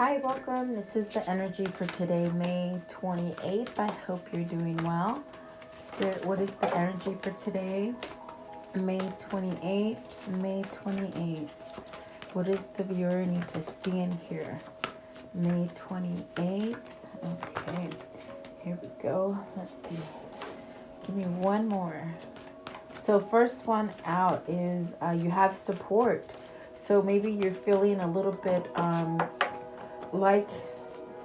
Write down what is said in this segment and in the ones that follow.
Hi, welcome. This is the energy for today, May 28th. I hope you're doing well. Spirit, what is the energy for today, May 28th? May 28th. What does the viewer need to see and hear? May 28th. Okay, here we go. Let's see. Give me one more. So first one out is you have support. So maybe you're feeling a little bit like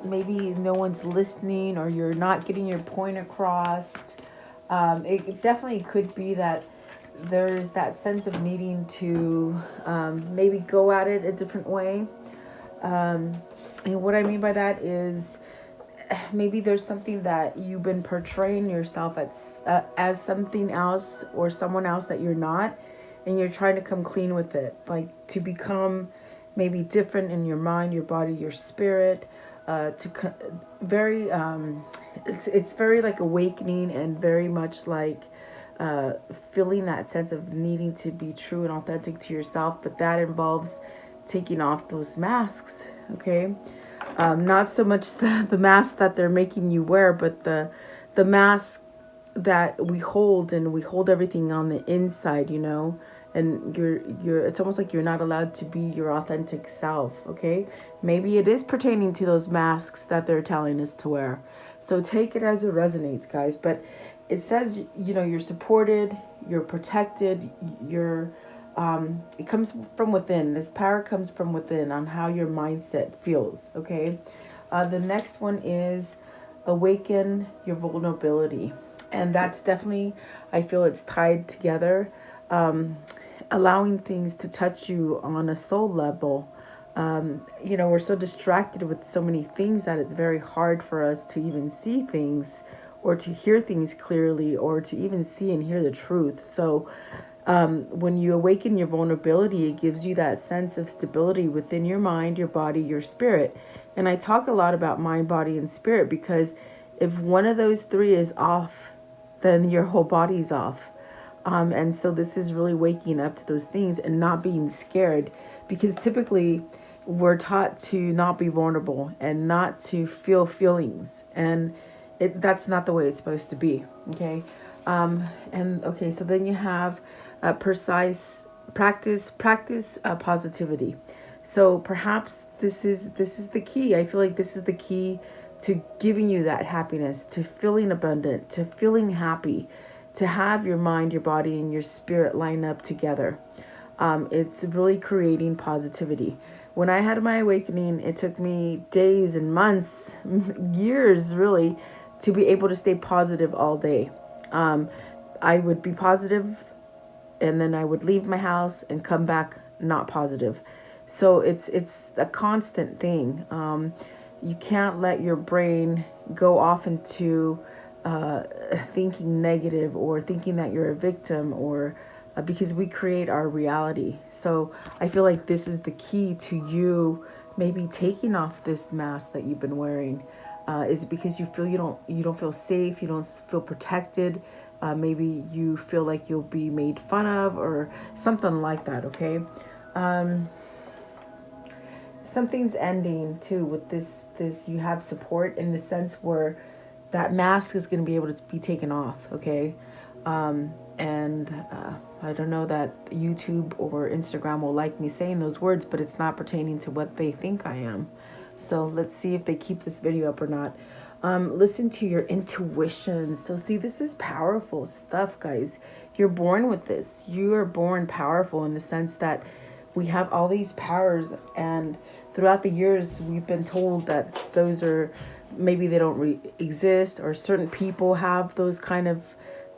maybe no one's listening or you're not getting your point across. It definitely could be that there's that sense of needing to maybe go at it a different way. And what I mean by that is maybe there's something that you've been portraying yourself as something else or someone else that you're not, and you're trying to come clean with it, like to become maybe different in your mind, your body, your spirit, very it's very like awakening and very much like feeling that sense of needing to be true and authentic to yourself, but that involves taking off those masks. Okay, not so much the mask that they're making you wear, but the mask that we hold, and we hold everything on the inside, and you're it's almost like you're not allowed to be your authentic self. Okay, maybe it is pertaining to those masks that they're telling us to wear, so take it as it resonates, guys. But it says, you're supported, you're protected, you're it comes from within. This power comes from within on how your mindset feels. Okay, the next one is awaken your vulnerability, and that's definitely, I feel it's tied together. Allowing things to touch you on a soul level. We're so distracted with so many things that it's very hard for us to even see things or to hear things clearly or to even see and hear the truth. So when you awaken your vulnerability, it gives you that sense of stability within your mind, your body, your spirit. And I talk a lot about mind, body, and spirit because if one of those three is off, then your whole body's off. And so this is really waking up to those things and not being scared, because typically we're taught to not be vulnerable and not to feel feelings. And that's not the way it's supposed to be. Okay. So then you have precise practice positivity. So perhaps this is the key. I feel like this is the key to giving you that happiness, to feeling abundant, to feeling happy, to have your mind, your body, and your spirit line up together. It's really creating positivity. When I had my awakening, it took me days and months, years really, to be able to stay positive all day. I would be positive, and then I would leave my house and come back not positive. So it's a constant thing. You can't let your brain go off into thinking negative or thinking that you're a victim, or because we create our reality. So I feel like this is the key to you maybe taking off this mask that you've been wearing, is because you feel you don't feel safe, you don't feel protected. Maybe you feel like you'll be made fun of or something like that. Okay. Something's ending too with this you have support in the sense where that mask is going to be able to be taken off. Okay. I don't know that YouTube or Instagram will like me saying those words, but it's not pertaining to what they think I am. So let's see if they keep this video up or not. Listen to your intuition. So see, this is powerful stuff, guys. You're born with this. You are born powerful in the sense that we have all these powers, and throughout the years we've been told that those are, maybe they don't exist, or certain people have those kind of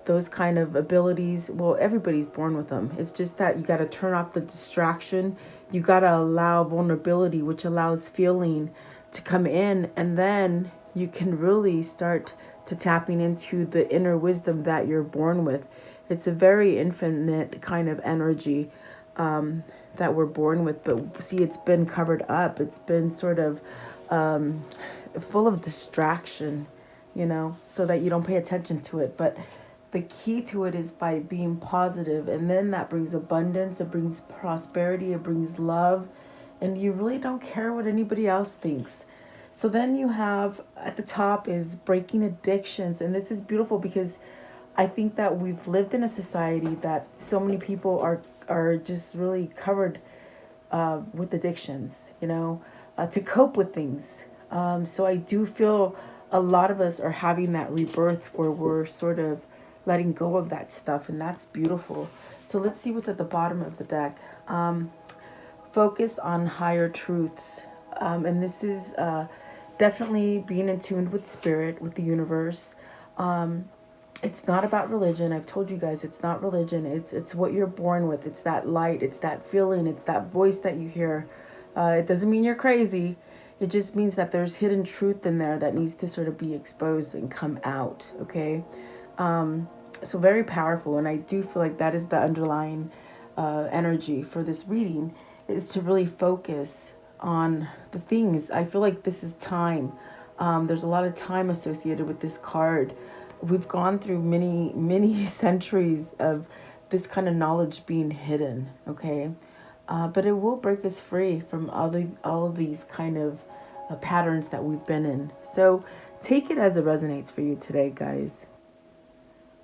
abilities. Well, everybody's born with them. It's just that you got to turn off the distraction. You got to allow vulnerability, which allows feeling to come in, and then you can really start to tapping into the inner wisdom that you're born with. It's a very infinite kind of energy that we're born with, but see, it's been covered up. It's been sort of full of distraction, so that you don't pay attention to it. But the key to it is by being positive, and then that brings abundance, it brings prosperity, it brings love, and you really don't care what anybody else thinks. So then you have at the top is breaking addictions, and this is beautiful because I think that we've lived in a society that so many people are just really covered with addictions, to cope with things. So I do feel a lot of us are having that rebirth where we're sort of letting go of that stuff, and that's beautiful. So let's see what's at the bottom of the deck. Focus on higher truths. And this is definitely being in tune with spirit, with the universe. It's not about religion. I've told you guys it's not religion. It's what you're born with. It's that light. It's that feeling. It's that voice that you hear. It doesn't mean you're crazy. It just means that there's hidden truth in there that needs to sort of be exposed and come out. Okay. So very powerful. And I do feel like that is the underlying energy for this reading, is to really focus on the things. I feel like this is time. There's a lot of time associated with this card. We've gone through many centuries of this kind of knowledge being hidden, okay? But it will break us free from all of these kind of patterns that we've been in. So take it as it resonates for you today, guys.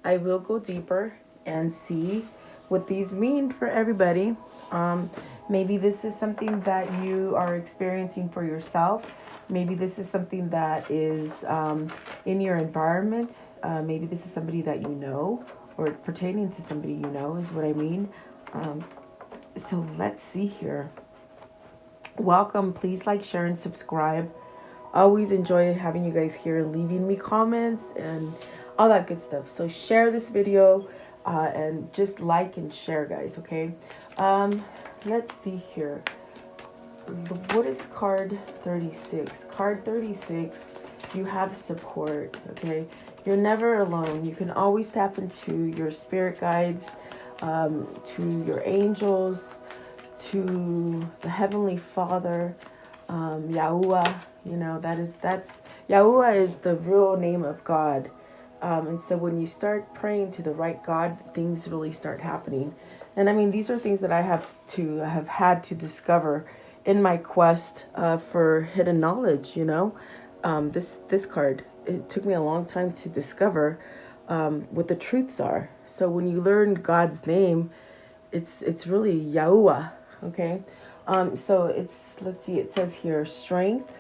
I will go deeper and see what these mean for everybody. Maybe this is something that you are experiencing for yourself. Maybe this is something that is in your environment. Maybe this is somebody that you know, or it's pertaining to somebody you know, is what I mean. So let's see here. Welcome. Please like, share, and subscribe. Always enjoy having you guys here and leaving me comments and all that good stuff. So share this video and just like and share, guys, okay? Let's see here. What is card 36? Card 36, you have support, okay? You're never alone. You can always tap into your spirit guides, to your angels, to the Heavenly Father, Yahuwah. That's Yahuwah is the real name of God. And so when you start praying to the right God, things really start happening. And I mean, these are things that I have had to discover in my quest for hidden knowledge. This card, it took me a long time to discover what the truths are. So when you learn God's name, it's really Yahuwah. Okay. So let's see, it says here, strength,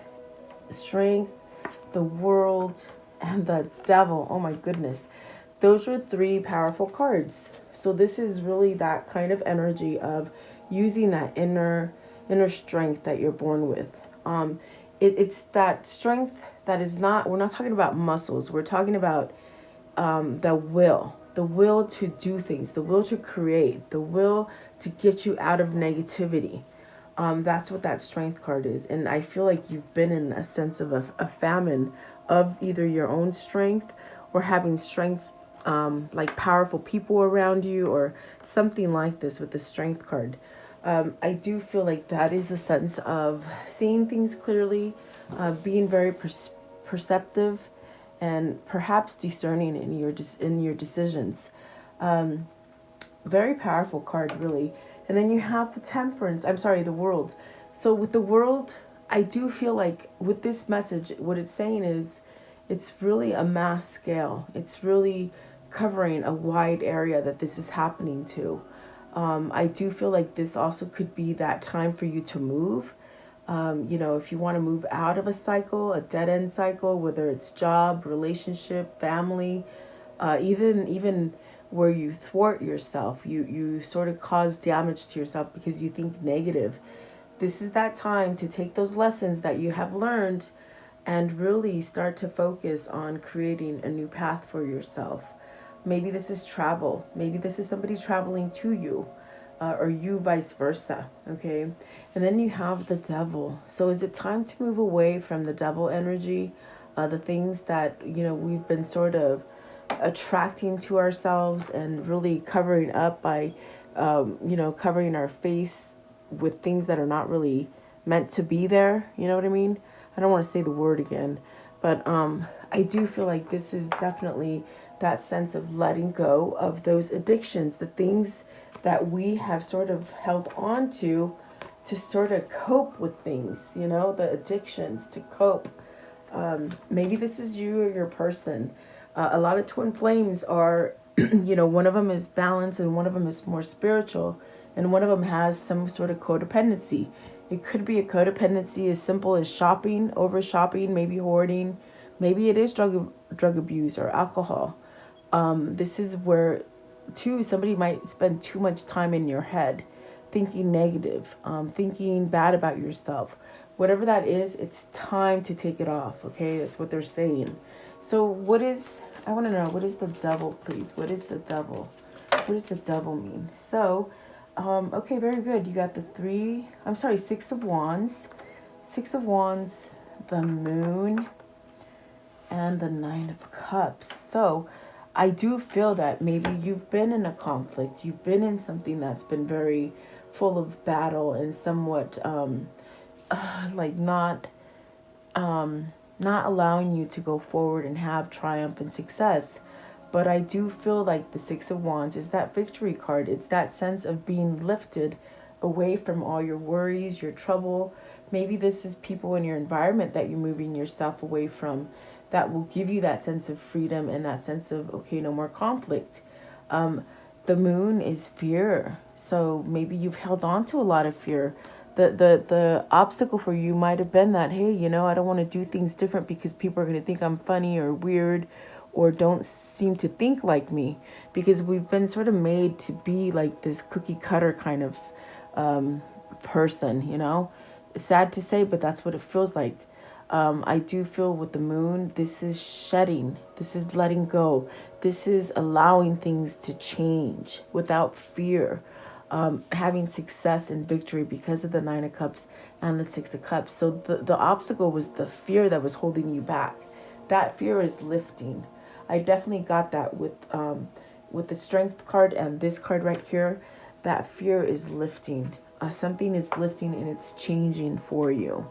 the world, and the devil. Oh my goodness. Those are three powerful cards. So this is really that kind of energy of using that inner strength that you're born with. It's that strength that is not, we're not talking about muscles. We're talking about the will to do things, the will to create, the will to get you out of negativity. That's what that strength card is. And I feel like you've been in a sense of a famine of either your own strength or having strength, like powerful people around you or something like this with the strength card. I do feel like that is a sense of seeing things clearly, being very perceptive, and perhaps discerning in your decisions. Very powerful card, really. And then you have the world. So with the world, I do feel like with this message, what it's saying is it's really a mass scale. It's really covering a wide area that this is happening to. I do feel like this also could be that time for you to move. If you want to move out of a cycle, a dead end cycle, whether it's job, relationship, family, even where you thwart yourself, you sort of cause damage to yourself because you think negative. This is that time to take those lessons that you have learned and really start to focus on creating a new path for yourself. Maybe this is travel. Maybe this is somebody traveling to you, or you vice versa, okay? And then you have the devil. So is it time to move away from the devil energy, the things that, we've been sort of attracting to ourselves and really covering up by, covering our face with things that are not really meant to be there. You know what I mean? I don't want to say the word again, but I do feel like this is definitely that sense of letting go of those addictions, the things that we have sort of held on to sort of cope with things, you know, the addictions to cope. Maybe this is you or your person. A lot of twin flames are, you know, one of them is balance and one of them is more spiritual, and one of them has some sort of codependency. It could be a codependency as simple as shopping, over shopping, maybe hoarding, maybe it is drug abuse or alcohol. This is where, too, somebody might spend too much time in your head, thinking negative, thinking bad about yourself. Whatever that is, it's time to take it off, okay? That's what they're saying. So I want to know, what is the devil, please? What is the devil? What does the devil mean? So, okay, very good. You got the 6 of Wands. 6 of Wands, the Moon, and the 9 of Cups. So, I do feel that maybe you've been in a conflict. You've been in something that's been very full of battle and somewhat like not allowing you to go forward and have triumph and success. But I do feel like the 6 of Wands is that victory card. It's that sense of being lifted away from all your worries, your trouble. Maybe this is people in your environment that you're moving yourself away from, that will give you that sense of freedom and that sense of, okay, no more conflict. The Moon is fear. So maybe you've held on to a lot of fear. The obstacle for you might have been that, hey, you know, I don't want to do things different because people are going to think I'm funny or weird or don't seem to think like me, because we've been sort of made to be like this cookie cutter kind of person, you know. It's sad to say, but that's what it feels like. I do feel with the Moon, this is shedding, this is letting go, this is allowing things to change without fear, having success and victory because of the 9 of Cups and the 6 of Cups. So the obstacle was the fear that was holding you back. That fear is lifting. I definitely got that with the Strength card and this card right here. That fear is lifting. Something is lifting and it's changing for you.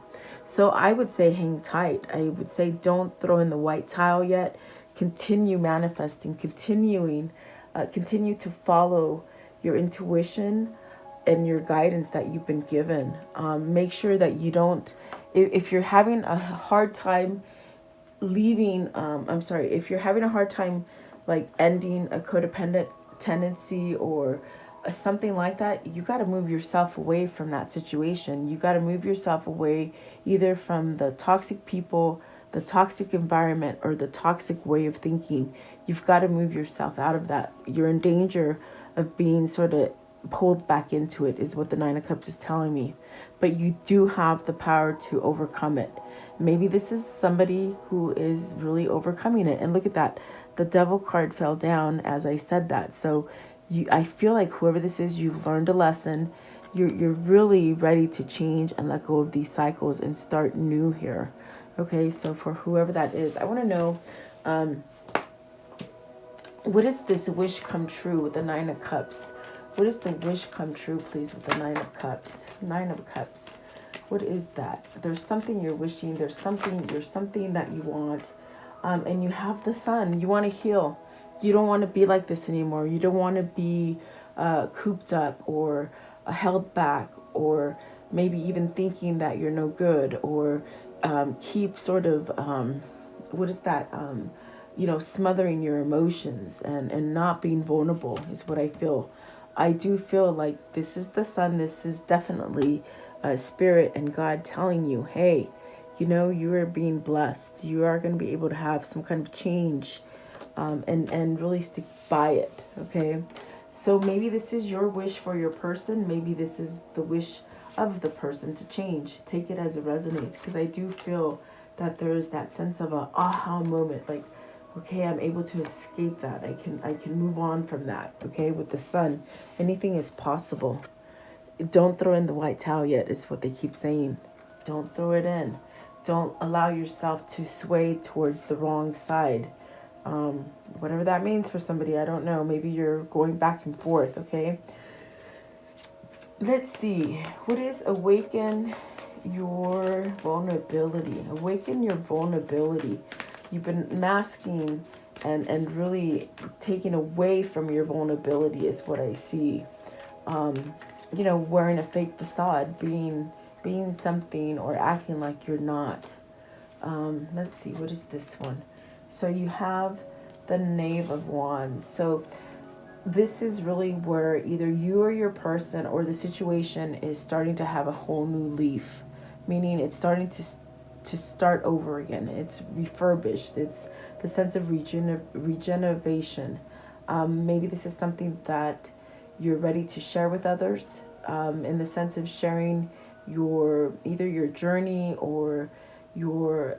So I would say hang tight. I would say don't throw in the white tile yet. Continue manifesting, continue to follow your intuition and your guidance that you've been given. Make sure that you don't, if you're having a hard time if you're having a hard time like ending a codependent tendency or something like that, you got to move yourself away from that situation. You got to move yourself away either from the toxic people, the toxic environment, or the toxic way of thinking. You've got to move yourself out of that. You're in danger of being sort of pulled back into it, is what the 9 of Cups is telling me. But you do have the power to overcome it. Maybe this is somebody who is really overcoming it. And look at that. The Devil card fell down as I said that. So I feel like whoever this is, you've learned a lesson. You're really ready to change and let go of these cycles and start new here. Okay, so for whoever that is, I want to know, what is this wish come true with the 9 of Cups? What is the wish come true, please, with the 9 of Cups? 9 of Cups. What is that? There's something you're wishing. There's something that you want. And you have the Sun. You want to heal. You don't want to be like this anymore. You don't want to be cooped up or held back, or maybe even thinking that you're no good, or keep sort of, smothering your emotions and not being vulnerable is what I feel. I do feel like this is the Sun. This is definitely Spirit and God telling you, hey, you know, you are being blessed. You are going to be able to have some kind of change, and really stick by it. Okay. So maybe this is your wish for your person. Maybe this is the wish of the person to change. Take it as it resonates, because I do feel that there is that sense of a aha moment, like, okay, I'm able to escape that. I can move on from that. Okay, with the Sun, anything is possible. Don't throw in the white towel yet, is what they keep saying. Don't throw it in. Don't allow yourself to sway towards the wrong side. Whatever that means for somebody, I don't know. Maybe you're going back and forth, okay? Let's see. What is awaken your vulnerability? Awaken your vulnerability. You've been masking and really taking away from your vulnerability is what I see. you know, wearing a fake facade, being something or acting like you're not. Let's see, what is this one? So you have the Knave of Wands. So this is really where either you or your person or the situation is starting to have a whole new leaf, meaning it's starting to start over again. It's refurbished. It's the sense of regeneration. Maybe this is something that you're ready to share with others, in the sense of sharing your either your journey or your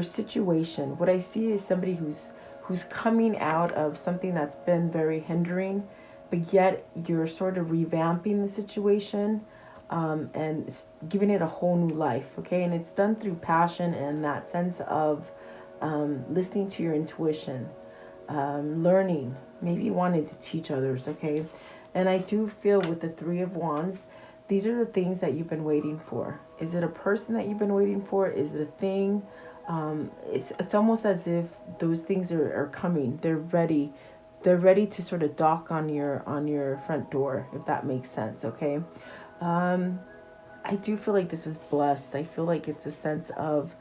situation. What I see is somebody who's coming out of something that's been very hindering, but yet you're sort of revamping the situation, and giving it a whole new life. Okay, and it's done through passion and that sense of listening to your intuition, learning, maybe wanting to teach others. Okay, and I do feel with the Three of Wands, these are the things that you've been waiting for. Is it a person that you've been waiting for? Is it a thing? It's almost as if those things are coming. They're ready. They're ready to sort of dock on your front door, if that makes sense. Okay. I do feel like this is blessed. I feel like it's a sense of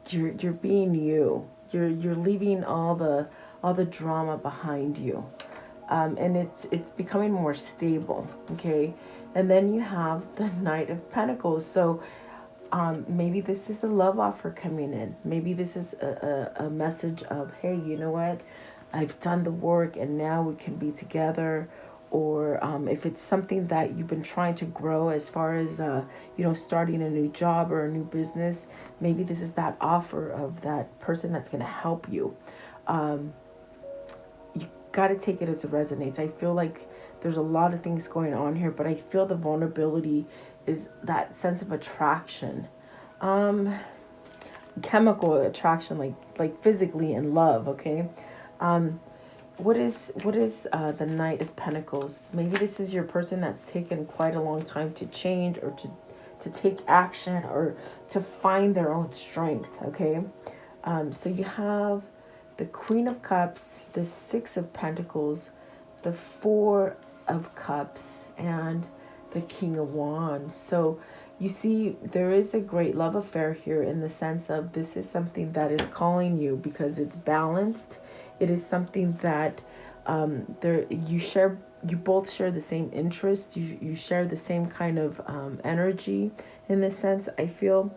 you're being you. You're leaving all the drama behind you. And it's becoming more stable. Okay. And then you have the Knight of Pentacles. So maybe this is a love offer coming in. Maybe this is a message of, hey, you know what? I've done the work and now we can be together. Or if it's something that you've been trying to grow as far as, you know, starting a new job or a new business, maybe this is that offer of that person that's going to help you. You got to take it as it resonates. I feel like there's a lot of things going on here, but I feel the vulnerability is that sense of attraction, chemical attraction, like physically in love. Okay. What is the Knight of Pentacles? Maybe this is your person that's taken quite a long time to change or to take action or to find their own strength. Okay. So you have the Queen of Cups, the Six of Pentacles, the Four of Cups, and the King of Wands. So you see, there is a great love affair here in the sense of this is something that is calling you because it's balanced. It is something that you both share the same interest. You share the same kind of energy in this sense. I feel,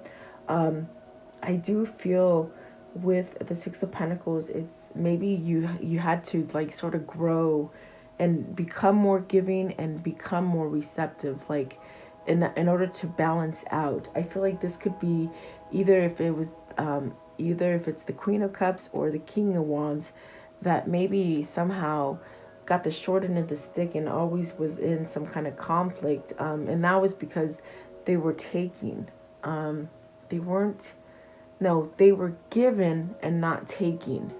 I do feel with the Six of Pentacles, it's maybe you had to like sort of grow and become more giving and become more receptive, like in order to balance out. I feel like this could be either if it's the Queen of Cups or the King of Wands that maybe somehow got the short end of the stick and always was in some kind of conflict, and that was because they were taking, they weren't, no, they were given and not taking.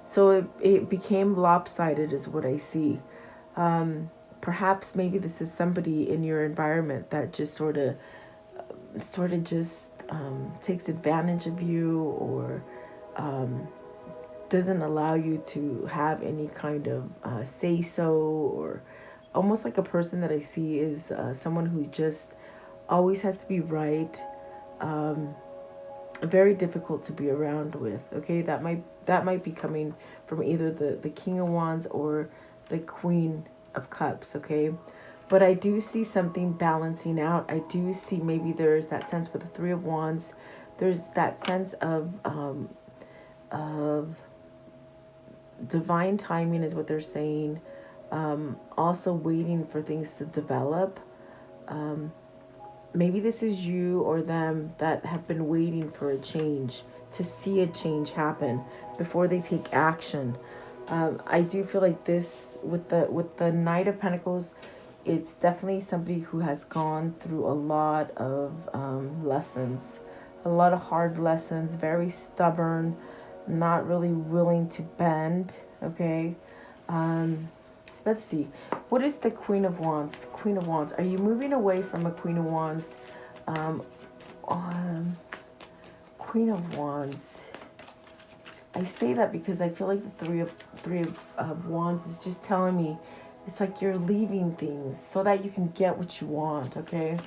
So it became lopsided is what I see. Perhaps maybe this is somebody in your environment that just sort of just takes advantage of you, or doesn't allow you to have any kind of say so, or almost like a person that I see is someone who just always has to be right. Very difficult to be around with. Okay, that might be coming from either the King of Wands or the Queen of Cups. Okay, but I do see something balancing out. I do see maybe there's that sense with the Three of Wands. There's that sense of divine timing is what they're saying. Also waiting for things to develop. Maybe this is you or them that have been waiting for a change, to see a change happen before they take action. I do feel like this with the Knight of Pentacles, it's definitely somebody who has gone through a lot of lessons, a lot of hard lessons, very stubborn, not really willing to bend. Okay. Let's see. What is the Queen of Wands? Queen of Wands. Are you moving away from a Queen of Wands? Queen of Wands. I say that because I feel like the Three of Wands is just telling me It's like you're leaving things so that you can get what you want, okay?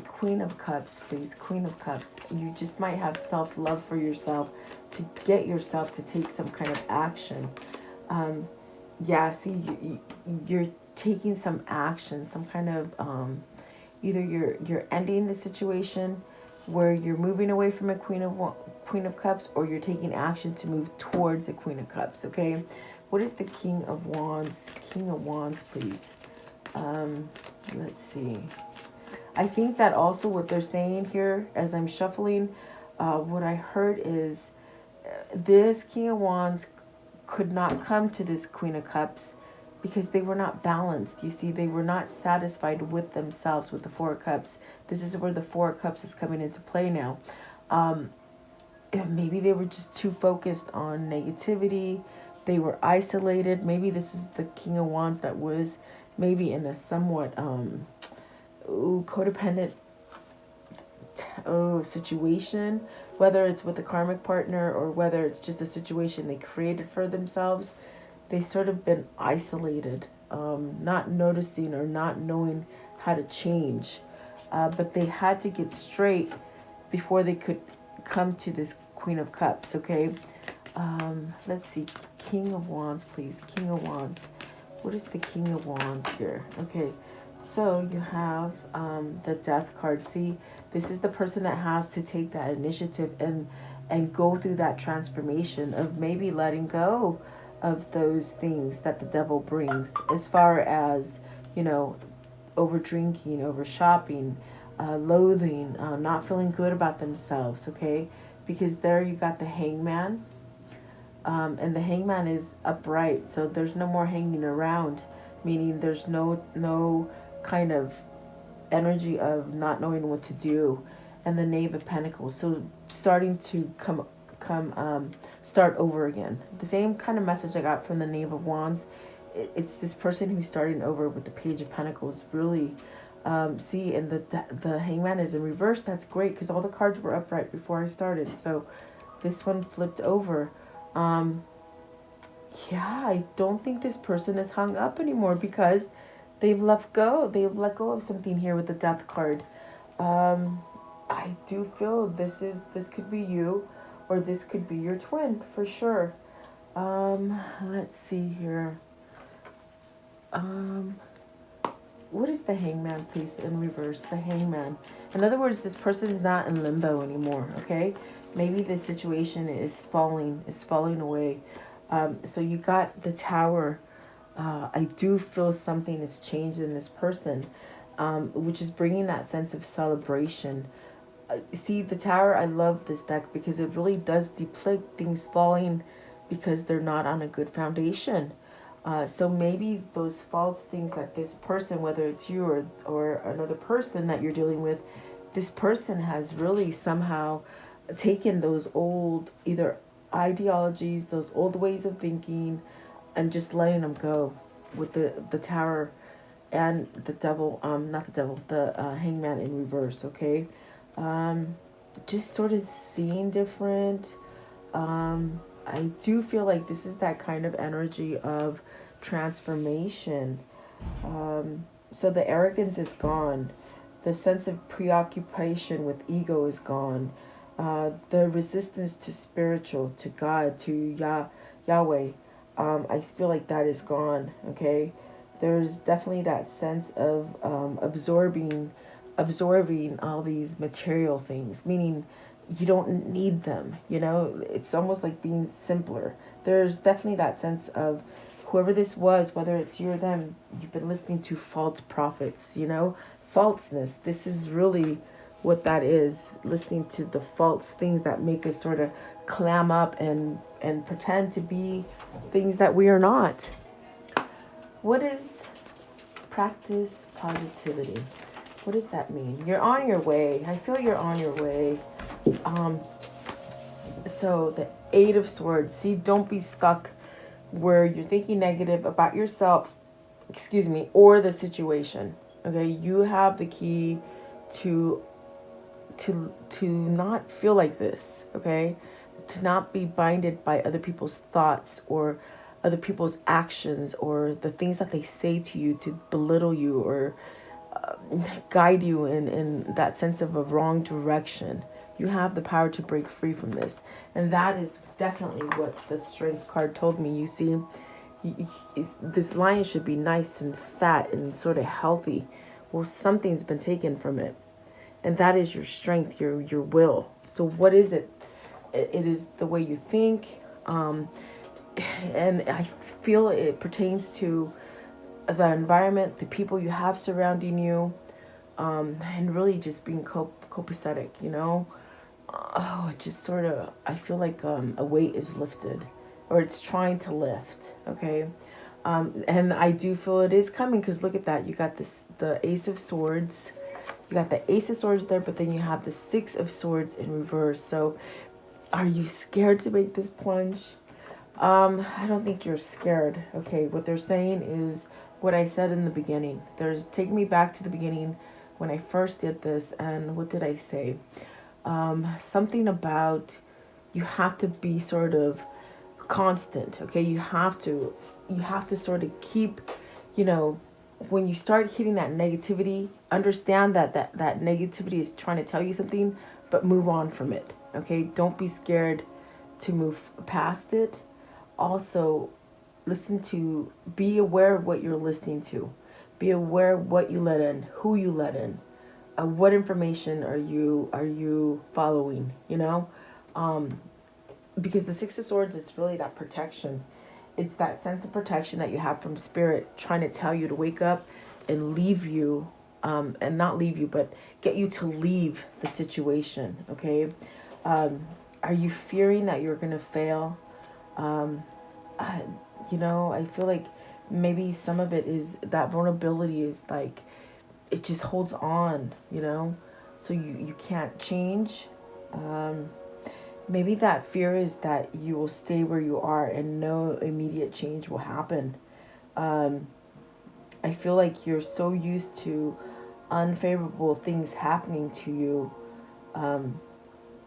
Queen of Cups, please. Queen of Cups. You just might have self-love for yourself to get yourself to take some kind of action. Yeah, see, you're taking some action, some kind of, either you're ending the situation where you're moving away from a Queen of Cups, or you're taking action to move towards a Queen of Cups, okay? What is the King of Wands? King of Wands, please. Let's see. I think that also what they're saying here, as I'm shuffling, what I heard is this King of Wands could not come to this Queen of Cups because they were not balanced. You see, they were not satisfied with themselves with the Four of Cups. This is where the Four of Cups is coming into play now. Maybe they were just too focused on negativity. They were isolated. Maybe this is the King of Wands that was maybe in a somewhat codependent situation, whether it's with a karmic partner or whether it's just a situation they created for themselves. They sort of been isolated, not noticing or not knowing how to change, but they had to get straight before they could come to this Queen of Cups, okay? Let's see, King of Wands, please. King of Wands. What is the King of Wands here? Okay, so you have the Death card. See, this is the person that has to take that initiative and go through that transformation of maybe letting go of those things that the devil brings, as far as, you know, over drinking, over shopping, loathing, not feeling good about themselves, okay? Because there you got the Hangman. And the Hangman is upright, so there's no more hanging around, meaning there's no kind of energy of not knowing what to do. And the Knave of Pentacles, so starting to start over again. The same kind of message I got from the Knave of Wands. It's this person who's starting over with the Page of Pentacles. Really, see, and the Hangman is in reverse. That's great because all the cards were upright before I started. So this one flipped over. Yeah, I don't think this person is hung up anymore because they've let go. They've let go of something here with the Death card. I do feel this could be you, or this could be your twin for sure. Let's see here. What is the Hangman, please, in reverse? The Hangman. In other words, this person is not in limbo anymore, okay? Maybe the situation is falling away. So you got the Tower. I do feel something has changed in this person, which is bringing that sense of celebration. See, the Tower, I love this deck because it really does depict things falling because they're not on a good foundation. So maybe those false things that this person, whether it's you or another person that you're dealing with, this person has really somehow taken those old either ideologies, those old ways of thinking, and just letting them go with the Tower and the devil, not the devil, the Hangman in reverse, okay? Just sort of seeing different. I do feel like this is that kind of energy of transformation. So the arrogance is gone. The sense of preoccupation with ego is gone. The resistance to spiritual, to God, to Yahweh, I feel like that is gone, okay? There's definitely that sense of absorbing all these material things, meaning you don't need them, you know? It's almost like being simpler. There's definitely that sense of whoever this was, whether it's you or them, you've been listening to false prophets, you know? Falseness. This is really what that is, listening to the false things that make us sort of clam up and pretend to be things that we are not. What is practice positivity? What does that mean? You're on your way. I feel you're on your way. So the Eight of Swords. See, don't be stuck where you're thinking negative about yourself, or the situation. Okay, you have the key to not feel like this, okay? To not be binded by other people's thoughts or other people's actions or the things that they say to you to belittle you or guide you in that sense of a wrong direction. You have the power to break free from this. And that is definitely what the strength card told me. You see, this lion should be nice and fat and sort of healthy. Well, something's been taken from it. And that is your strength, your will. So what is it? It is the way you think. And I feel it pertains to the environment, the people you have surrounding you, and really just being copacetic, you know? It just sort of, I feel like a weight is lifted, or it's trying to lift, okay? And I do feel it is coming, because look at that. You got the Ace of Swords. You got the Ace of Swords there, but then you have the Six of Swords in reverse. So are you scared to make this plunge? I don't think you're scared. Okay, what they're saying is what I said in the beginning. Take me back to the beginning when I first did this, and what did I say? Something about you have to be sort of constant. Okay, you have to sort of keep, you know, when you start hitting that negativity, understand that negativity is trying to tell you something, but move on from it. Okay, don't be scared to move past it. Also, be aware of what you're listening to. Be aware of what you let in, who you let in, what information are you following, you know? Because the Six of Swords is really that protection. It's that sense of protection that you have from spirit trying to tell you to wake up and leave you, and not leave you, but get you to leave the situation, okay? Are you fearing that you're going to fail? You know, I feel like maybe some of it is that vulnerability is like, it just holds on, you know, so you can't change. Maybe that fear is that you will stay where you are and no immediate change will happen. I feel like you're so used to unfavorable things happening to you,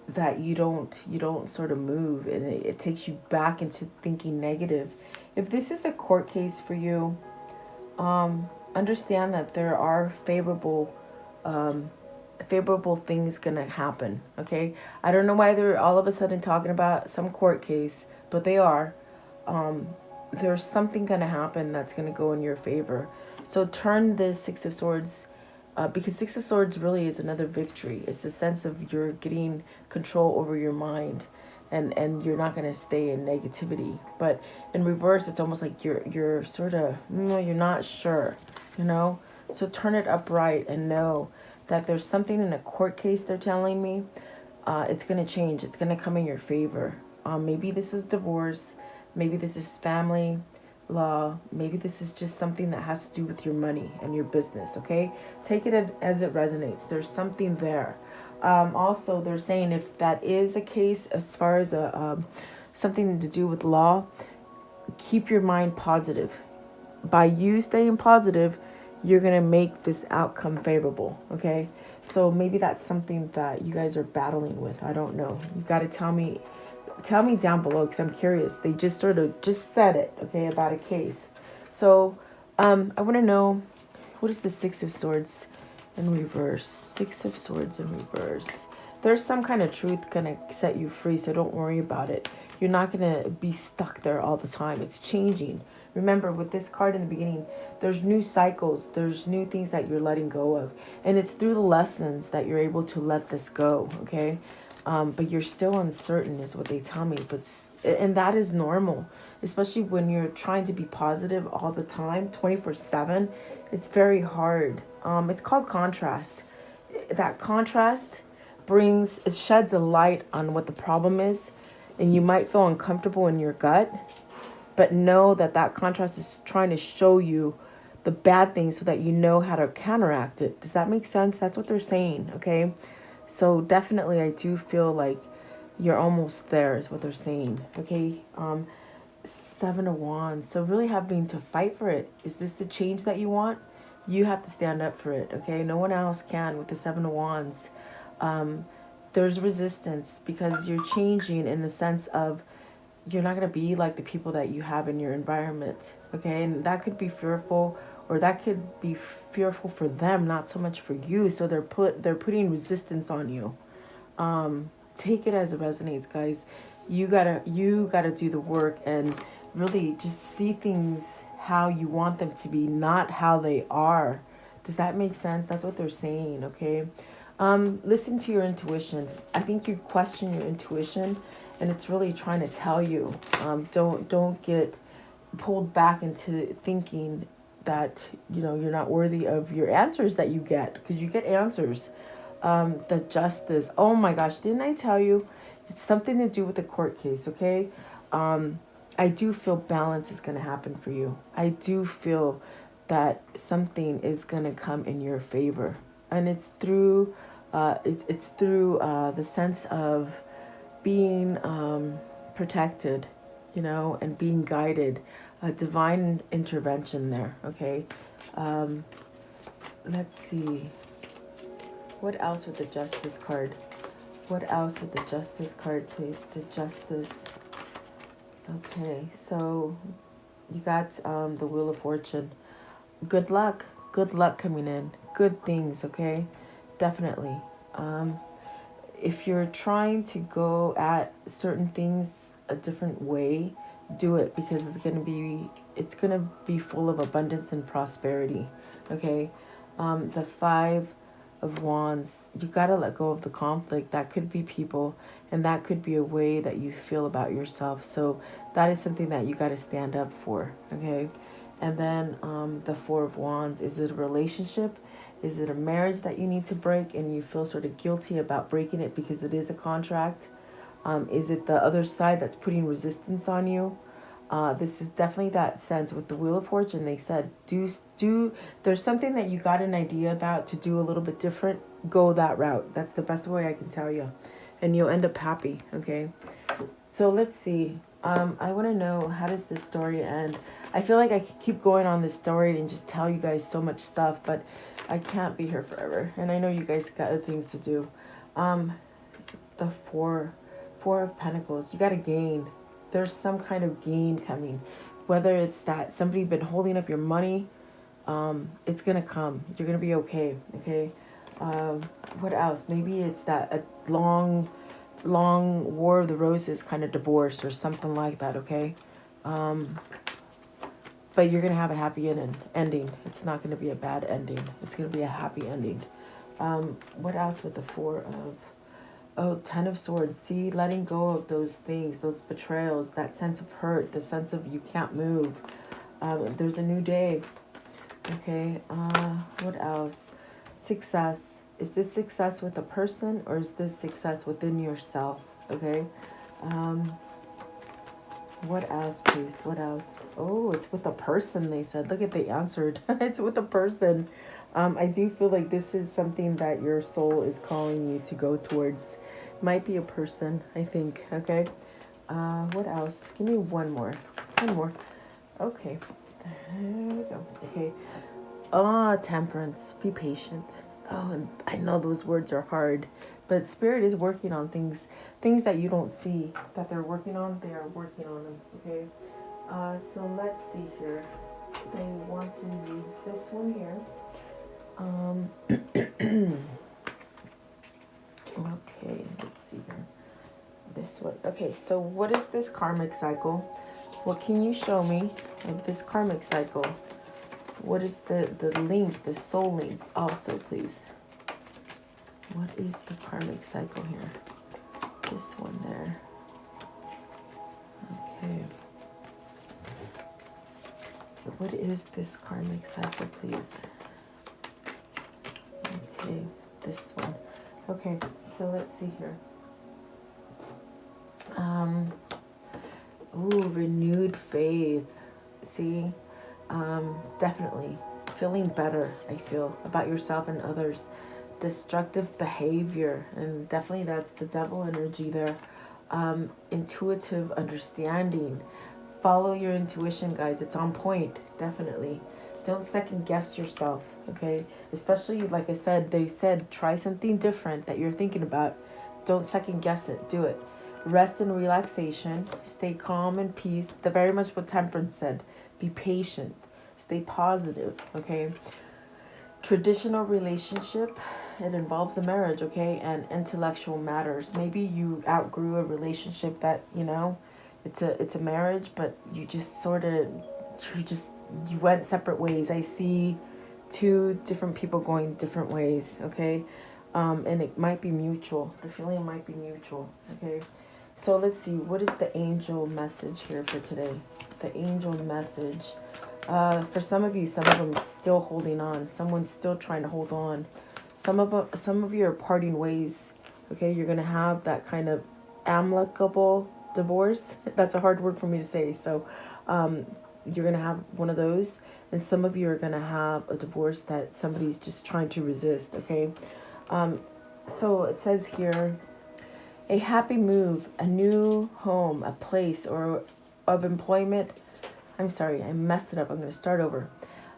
that you don't sort of move, and it takes you back into thinking negative. If this is a court case for you, understand that there are favorable things gonna happen. Okay, I don't know why they're all of a sudden talking about some court case, but they are. There's something gonna happen that's gonna go in your favor. So turn this Six of Swords, because Six of Swords really is another victory. It's a sense of you're getting control over your mind, and you're not going to stay in negativity. But in reverse, it's almost like you're sort of, you're not sure, you know? So turn it upright and know that there's something in a court case they're telling me. It's going to change. It's going to come in your favor. Maybe this is divorce. Maybe this is family law. Maybe this is just something that has to do with your money and your business, okay? Take it as it resonates. There's something there. Also, they're saying if that is a case as far as something to do with law, keep your mind positive. By you staying positive, you're going to make this outcome favorable, okay? So maybe that's something that you guys are battling with. I don't know. You've got to tell me down below, because I'm curious. They just sort of said it, okay, about a case. So I want to know, what is the Six of Swords in reverse? Six of Swords in reverse. There's some kind of truth going to set you free, so don't worry about it. You're not going to be stuck there all the time. It's changing. Remember, with this card in the beginning, there's new cycles. There's new things that you're letting go of. And it's through the lessons that you're able to let this go, okay? But you're still uncertain is what they tell me. And that is normal, especially when you're trying to be positive all the time, 24/7. It's very hard. It's called contrast. That contrast sheds a light on what the problem is, and you might feel uncomfortable in your gut, but know that contrast is trying to show you the bad things so that you know how to counteract it. Does that make sense? That's what they're saying, okay? So definitely I do feel like you're almost there is what they're saying, okay? Seven of Wands. So really having to fight for it. Is this the change that you want? You have to stand up for it, okay? No one else can with the Seven of Wands. There's resistance because you're changing in the sense of you're not going to be like the people that you have in your environment. Okay. And that could be fearful, or that could be fearful for them, not so much for you. So they're putting resistance on you. Take it as it resonates, guys. You gotta do the work and really just see things how you want them to be, not how they are. Does that make sense? That's what they're saying. Okay. Listen to your intuitions. I think you question your intuition, and it's really trying to tell you. Don't get pulled back into thinking that you're not worthy of your answers that you get, because you get answers. The justice. Oh my gosh, didn't I tell you? It's something to do with the court case. Okay. I do feel balance is going to happen for you. I do feel that something is going to come in your favor, and it's through it's through the sense of being protected, and being guided, a divine intervention there. Okay. Let's see, what else with the justice card? What else with the justice card, please? The justice. Okay, so you got the Wheel of Fortune. Good luck. Good luck coming in. Good things, okay? Definitely. If you're trying to go at certain things a different way, do it, because it's gonna be full of abundance and prosperity. Okay? The 5 of Wands, you gotta let go of the conflict. That could be people, and that could be a way that you feel about yourself. So that is something that you gotta stand up for. Okay? And then the 4 of Wands, is it a relationship? Is it a marriage that you need to break and you feel sort of guilty about breaking it because it is a contract? Is it the other side that's putting resistance on you? This is definitely that sense with the Wheel of Fortune. They said, there's something that you got an idea about to do a little bit different. Go that route. That's the best way I can tell you. And you'll end up happy. Okay. So let's see. I want to know, how does this story end? I feel like I could keep going on this story and just tell you guys so much stuff, but I can't be here forever. And I know you guys got other things to do. The four of Pentacles. You got to gain. There's some kind of gain coming. Whether it's that somebody been holding up your money, it's going to come. You're going to be okay. Okay. What else? Maybe it's that a long War of the Roses kind of divorce or something like that. Okay. But you're going to have a happy ending. It's not going to be a bad ending. It's going to be a happy ending. What else with the 4 of 10 of Swords? See, letting go of those things, those betrayals, that sense of hurt, the sense of you can't move. There's a new day. Okay. What else? Success. Is this success with a person, or is this success within yourself? Okay. What else, please? What else? Oh, it's with a person, they said. Look at, they answered. It's with a person. I do feel like this is something that your soul is calling you to go towards. Might be a person, I think. Okay. What else? Give me one more. One more. Okay. There we go. Okay. Temperance. Be patient. Oh, and I know those words are hard, but Spirit is working on things that you don't see that they're working on. They are working on them. Okay. So let's see here. They want to use this one here. Okay, let's see here. This one. Okay, so what is this karmic cycle? What can you show me of this karmic cycle? What is the link, the soul link also, please? What is the karmic cycle here? This one there. Okay. What is this karmic cycle, please? Okay, this one. Okay, so let's see here. Renewed faith. See, definitely feeling better, I feel, about yourself and others. Destructive behavior, and definitely that's the devil energy there. Intuitive understanding. Follow your intuition, guys. It's on point, definitely. Don't second guess yourself, okay? Especially, like I said, they said try something different that you're thinking about. Don't second guess it. Do it. Rest and relaxation. Stay calm and peace. The very much what Temperance said. Be patient. Stay positive. Okay. Traditional relationship. It involves a marriage. Okay. And intellectual matters. Maybe you outgrew a relationship that, you know, it's a marriage, but you just sort of, you went separate ways. I see two different people going different ways. Okay. And it might be mutual. The feeling might be mutual. Okay. So let's see. What is the angel message here for today? The angel message. For some of you, some of them still holding on. Someone's still trying to hold on. Some of you are parting ways. Okay. You're going to have that kind of amicable divorce. That's a hard word for me to say. So, you're going to have one of those. And some of you are going to have a divorce that somebody's just trying to resist. Okay. So it says here, a happy move, a new home, a place or of employment. I'm sorry, I messed it up. I'm going to start over.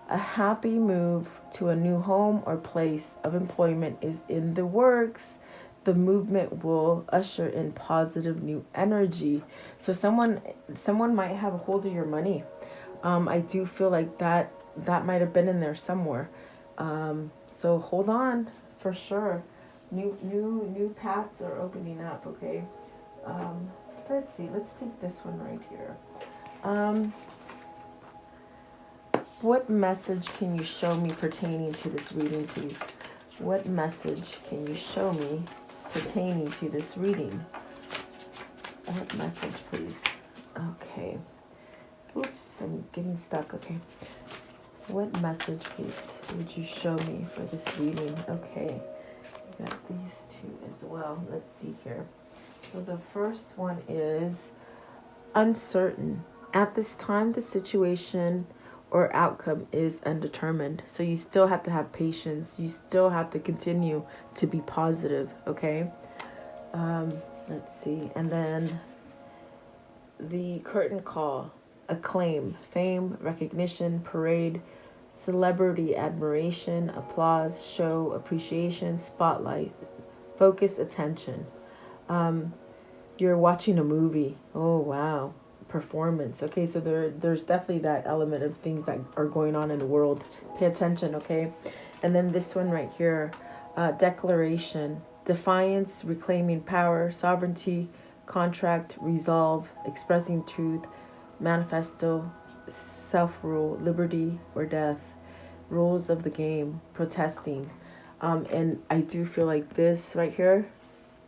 A happy move to a new home or place of employment is in the works. The movement will usher in positive new energy. So someone might have a hold of your money. I do feel like that might have been in there somewhere. So hold on. For sure, new paths are opening up. Okay, let's see. Let's take this one right here. What message can you show me pertaining to this reading, please? What message can you show me pertaining to this reading? What message, please? Okay. Oops, I'm getting stuck. Okay. What message, please, would you show me for this reading? Okay, we got these two as well. Let's see here. So the first one is uncertain. At this time, the situation or outcome is undetermined. So you still have to have patience. You still have to continue to be positive, okay? Let's see. And then the curtain call, acclaim, fame, recognition, parade, celebrity admiration, applause, show, appreciation, spotlight, focused attention. You're watching a movie. Oh, wow. Performance. Okay, so there's definitely that element of things that are going on in the world. Pay attention, okay? And then this one right here, declaration, defiance, reclaiming power, sovereignty, contract, resolve, expressing truth, manifesto, self-rule, liberty or death, rules of the game, protesting. And I do feel like this right here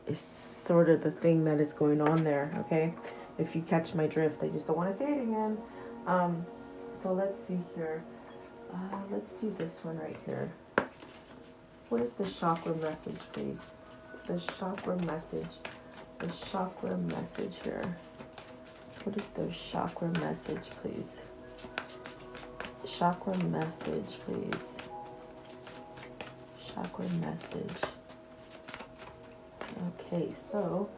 is sort of the thing that is going on there, okay? If you catch my drift, I just don't want to say it again. So let's see here. Let's do this one right here. What is the chakra message, please? The chakra message. The chakra message here. What is the chakra message, please? Chakra message, please. Chakra message. Okay, so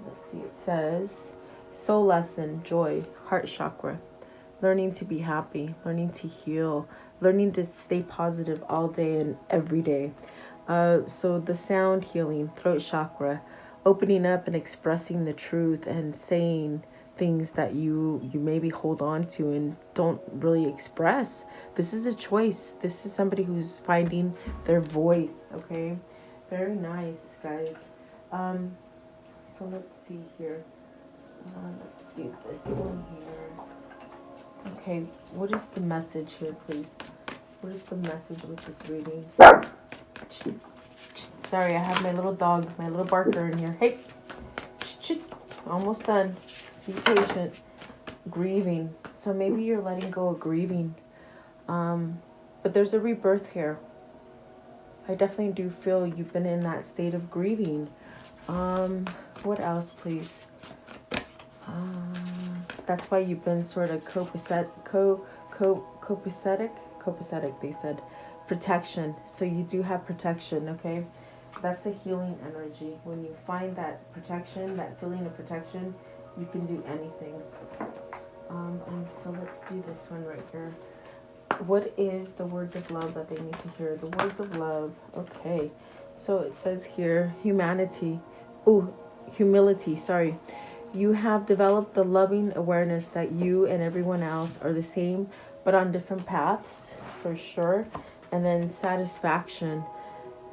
let's see. It says soul lesson, joy, heart chakra, learning to be happy, learning to heal, learning to stay positive all day and every day. So the sound healing, throat chakra, opening up and expressing the truth and saying things that you maybe hold on to and don't really express. This is a choice. This is somebody who's finding their voice. Okay, very nice, guys. So let's see here. Let's do this one here. Okay, what is the message here, please? What is the message with this reading? Sorry, I have my little dog, my little barker in here. Hey, almost done. Be patient. Grieving. So maybe you're letting go of grieving. But there's a rebirth here. I definitely do feel you've been in that state of grieving. What else, please? That's why you've been sort of copacetic, they said. Protection. So you do have protection, okay? That's a healing energy. When you find that protection, that feeling of protection, you can do anything. And so let's do this one right here. What is the words of love that they need to hear? The words of love. Okay. So it says here, humanity. Ooh, humility, sorry. You have developed the loving awareness that you and everyone else are the same, but on different paths, for sure. And then satisfaction.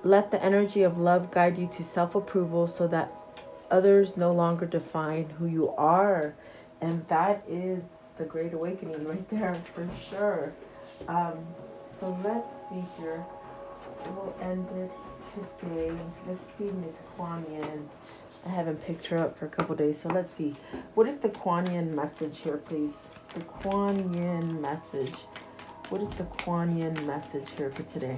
Let the energy of love guide you to self-approval so that others no longer define who you are. And that is the Great Awakening right there, for sure. So let's see here. We'll end it today. Let's do Miss Kuan Yin. I haven't picked her up for a couple days, so let's see. What is the Kuan Yin message here, please? The Kuan Yin message. What is the Kuan Yin message here for today?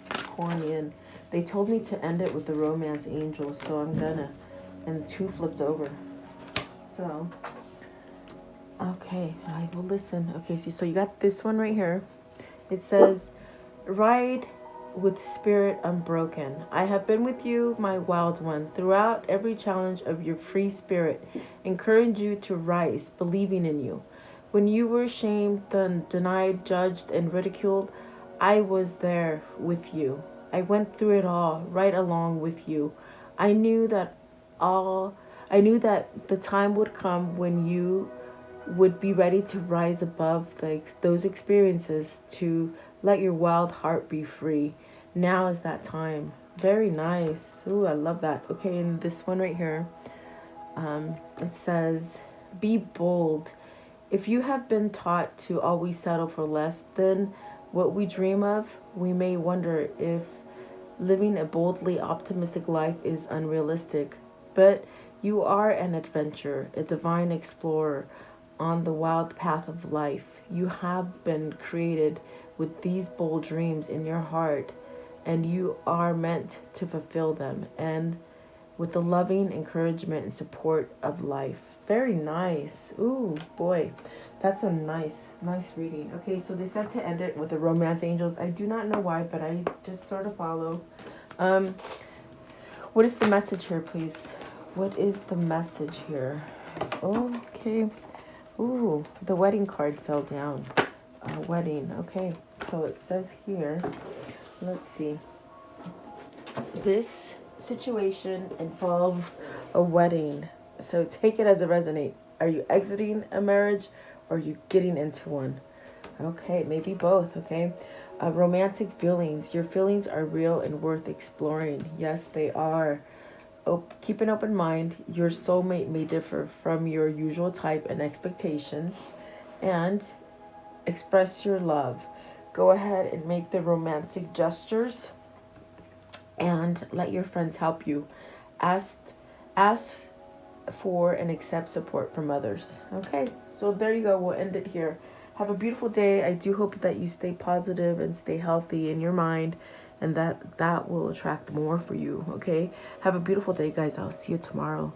Kuan Yin. They told me to end it with the romance angel, so I'm gonna. And 2 flipped over. So, okay, I will listen. Okay, so you got this one right here. It says, ride with spirit unbroken. I have been with you, my wild one, throughout every challenge of your free spirit, encourage you to rise, believing in you. When you were shamed, denied, judged, and ridiculed, I was there with you. I went through it all, right along with you. I knew that the time would come when you would be ready to rise above those experiences, to let your wild heart be free. Now is that time. Very nice. Ooh, I love that. Okay, and this one right here, it says, be bold. If you have been taught to always settle for less than what we dream of, we may wonder if living a boldly optimistic life is unrealistic. But you are an adventurer, a divine explorer on the wild path of life. You have been created with these bold dreams in your heart, and you are meant to fulfill them, and with the loving encouragement and support of life. Very nice. Ooh, boy. That's a nice reading. Okay, so they said to end it with the romance angels. I do not know why, but I just sort of follow. What is the message here, please? What is the message here? Okay. Ooh, the wedding card fell down. Wedding. Okay, so it says here, let's see. This situation involves a wedding. So take it as it resonates. Are you exiting a marriage or are you getting into one? Okay, maybe both, okay? Romantic feelings. Your feelings are real and worth exploring. Yes, they are. Keep an open mind. Your soulmate may differ from your usual type and expectations. And express your love. Go ahead and make the romantic gestures. And let your friends help you. Ask for and accept support from others. Okay, so there you go. We'll end it here. Have a beautiful day. I do hope that you stay positive and stay healthy in your mind, and that will attract more for you. Okay, have a beautiful day, guys. I'll see you tomorrow.